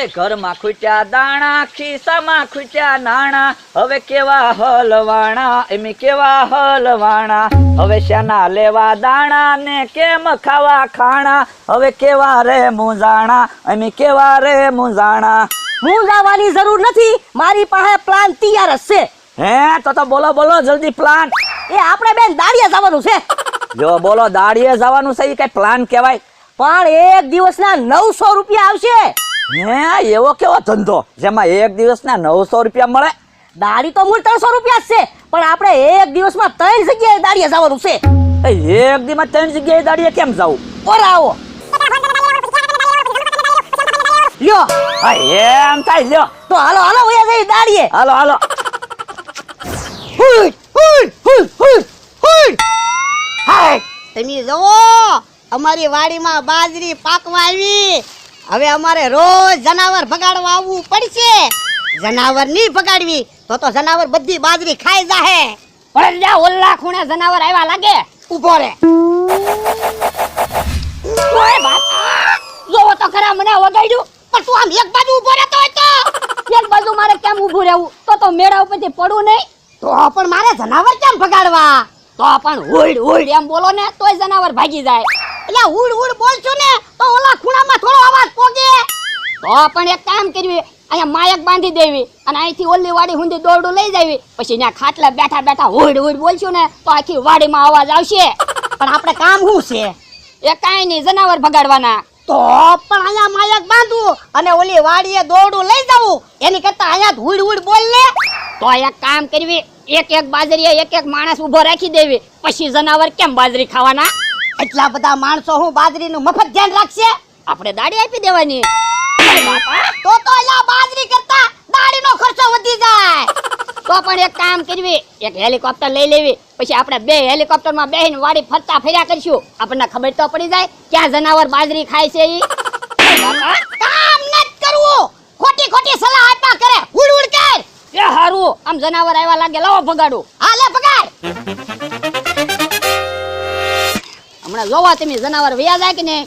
ઘરમાં ખૂટ્યા દાણા, ખિસ્સામાં ખૂટ્યા નાણા, હવે કેવા હલવાણા, એમ કેવા હલવાણા, હવે શાના લેવા દાણા ને કેમ ખાવા ખાણા, હવે કેવા રે મૂંઝાણા, એમ કેવા રે મૂંઝાણા. મૂંઝાવાની જરૂર નથી, મારી પાસે પ્લાન તૈયાર જ છે. હે તો બોલો બોલો જલ્દી પ્લાન. એ આપણે બેન દાડિયા જવાનું છે. જો બોલો દાડિયે જવાનું છે, કઈ પ્લાન કહેવાય? પણ એક દિવસના 900 રૂપિયા આવશે. હે એવો કેવો ધંધો જેમાં એક દિવસના 900 રૂપિયા મળે? દાડી તો મૂળ 300 રૂપિયા જ છે, પણ આપણે એક દિવસમાં 3 જગ્યાએ દાડિયા જવાનું છે. એક દિવસમાં 3 જગ્યાએ દાડિયે કેમ જવું? ઓરા આવો લ્યો. હા એમ થાય, લ્યો તો હાલો હાલો ઓયા જઈ દાડિયે. હાલો હાલો. હુઈ હુઈ હુઈ હુઈ હુઈ. હાય તમે જોવો, અમારી વાડીમાં બાજરી પાકવા આવી. હવે અમારે રોજ જનાવર ભગાડવા આવવું પડશે. જનાવર નહીં ભગાડવી તો જનાવર બધી બાજરી ખાઈ જાહે. પણ જા ઓલા ખૂણે જનાવર આવ્યા લાગે. ઊભો રે. ઓય બાપા, જોવો તો ખરા મને વગાડ્યું. પણ તું આમ એક બાજુ ઊભો રહેતો હોય તો એક બાજુ મારે કેમ ઊભું રહેવું? તો મેળા ઉપરથી પડું નહીં તો પણ મારે જનાવર કેમ ભગાડવા? તો પણ ઉડ ઉડ એમ બોલો ને તોય જનાવર ભાગી જાય. એટલે ઉડ ઉડ બોલছো ને તો ઓલા ખૂણામાં થોડો અવાજ પોગે. તો પણ એક કામ કરવી, અહીંયા માયક બાંધી દેવી અને અહીંથી ઓલી વાડી સુધી દોરડું લઈ જાવી. પછી ત્યાં ખાટલા બેઠા બેઠા ઉડ ઉડ બોલશું ને તો આખી વાડીમાં અવાજ આવશે. પણ આપણે કામ શું છે? એ કાંઈ નહીં, જનાવર ભગાડવાના. તો પણ અહીંયા માયક બાંધવું અને ઓલી વાડીએ દોરડું લઈ જવું એની કરતા અહીંયા ઉડ ઉડ બોલ લે. તો એક કામ કરવી, એક એક બાજરીએ એક એક માણસ ઉભો રાખી દેવી. પછી જનાવર કેમ બાજરી ખાવાના? એટલા બધા માણસો હું બાજરીનું મફત ધ્યાન રાખશે? આપણે દાડી આપી દેવાની. તો અહીંયા બાજરી કરતા દાડીનો ખર્ચો વધી જાય. તો પણ એક કામ કરવી, એક હેલિકોપ્ટર લઈ લેવી. પછી આપણે 2 હેલિકોપ્ટરમાં બેહીને વાડી ફરતા ફર્યા કરશું. આપણને ખબર તો પડી જાય ક્યાં જનાવર બાજરી ખાય છે. ઈ કામ ન કરવું, ખોટી ખોટી સલાહ આપ્યા કરે. ઉડ ઉડ કર. એ હારું, આમ જનાવર આવ્યા લાગે, લાવો ભગાડું. હા લે ભગાડ. હમણાં જોવા તમે જનાવર વયા જાય કે નહીં.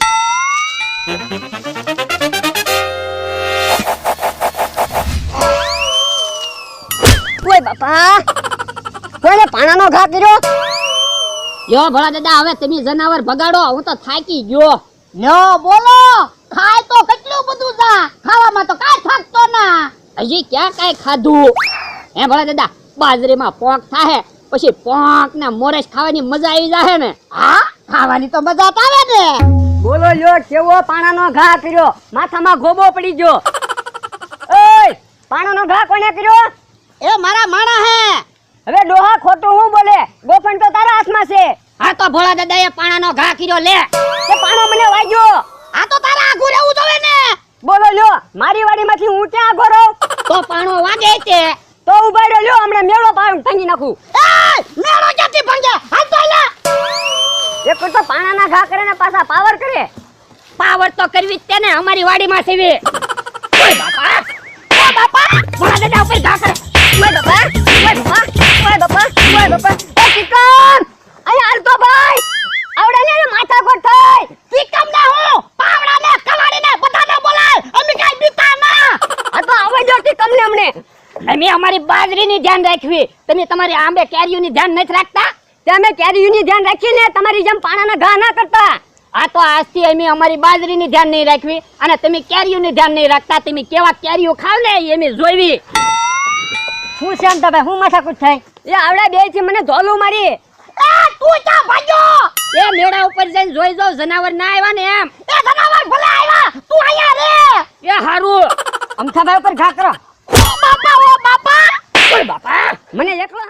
ઓય બાપા, કોઈને પાણાનો ઘા કર્યો? યો ભલા દાદા, હવે તમે જનાવર ભગાડો, હું તો થાકી ગયો. લ્યો બોલો, ખાય તો કેટલું બધું જા, ખાવામાં તો કાઈ થાકતો ના. હજી ક્યાં કાંઈ ખાધું? હે ભલા દાદા, બાજરીમાં પોંક થાહે, પછી પોંક ને મોરેશ ખાવાની મજા આવી જાહે ને. હા, ખાવાની તો મજા જ આવે ને. બોલો લ્યો, કેવો પાણાનો ઘા કર્યો? માથામાં ગોબો પડી ગયો. ઓય, પાણાનો ઘા કોને કર્યો? એ મારા માણા હે. હવે ડોહા ખોટું હું બોલે? ગોફણ તો તારા હાથમાં છે. હા તો ભોળા દાદા એ પાણાનો ઘા કર્યો લે. તે પાણો મને વાગ્યો. આ તો તારા આઘું રહેવું જોવે ને. બોલો લ્યો, મારી વાડીમાંથી હું ક્યાં આઘો રહું? તો પાણો વાગે તે. તો ઉભા રહ્યો લ્યો, હમણાં મેળો ભાંગી નાખું. એ મેળો ક્યાંથી ભાંગે? હાલ તો લે. એક તો પાણાના ઘા કરે ને પાછા પાવર કરે. પાવર તો કરવી જ તેને, અમારી વાડીમાં સેવી. ઓય બાપા, ઓ બાપા, ભોળા દાદા ઉપર ઘા કરે. ઓય બાપા, ઓય બાપા, ઓય બાપા, ઓય બાપા. એ ચિકન, અહીંયા હાલ તો ભાઈ. આવડે ને માથાકૂટ થઈ. ચિકન ને હું પાવડા ને કવાડી ને બધાને બોલાય. અમે કાઈ બીતા ના. આ તો આવે જો ચિકન ને અમને. અમે અમારી બાજરીની ધ્યાન રાખવી, તમે તમારી આંબે કેરીઓની ધ્યાન નથી રાખતા. તમે કેરીઓની ધ્યાન રાખીને તમારી જેમ પાણાના ઘા ના કરતા. આ તો આજથી અમે અમારી બાજરીની ધ્યાન નહીં રાખવી અને તમે કેરીઓની ધ્યાન નહીં રાખતા. તમે કેવા કેરીઓ ખાવ ને એ અમે જોઈવી. હું શાંતાભાઈ, હું માથાકૂટ થઈ. એ આવડા બે થી મને ધોલું મારી. એ તું ક્યાં ભાગ્યો? એ મેળા ઉપર જઈને જોઈ જો જનાવર ના આવ્યા ને એમ. એ જનાવર ભલે આવ્યા, તું અહીંયા રે. એ હારું, અમથાભાઈ ઉપર ઘા કરો. ઓ બાપા, ઓ બાપા. ઓય બાપા, મને એકલો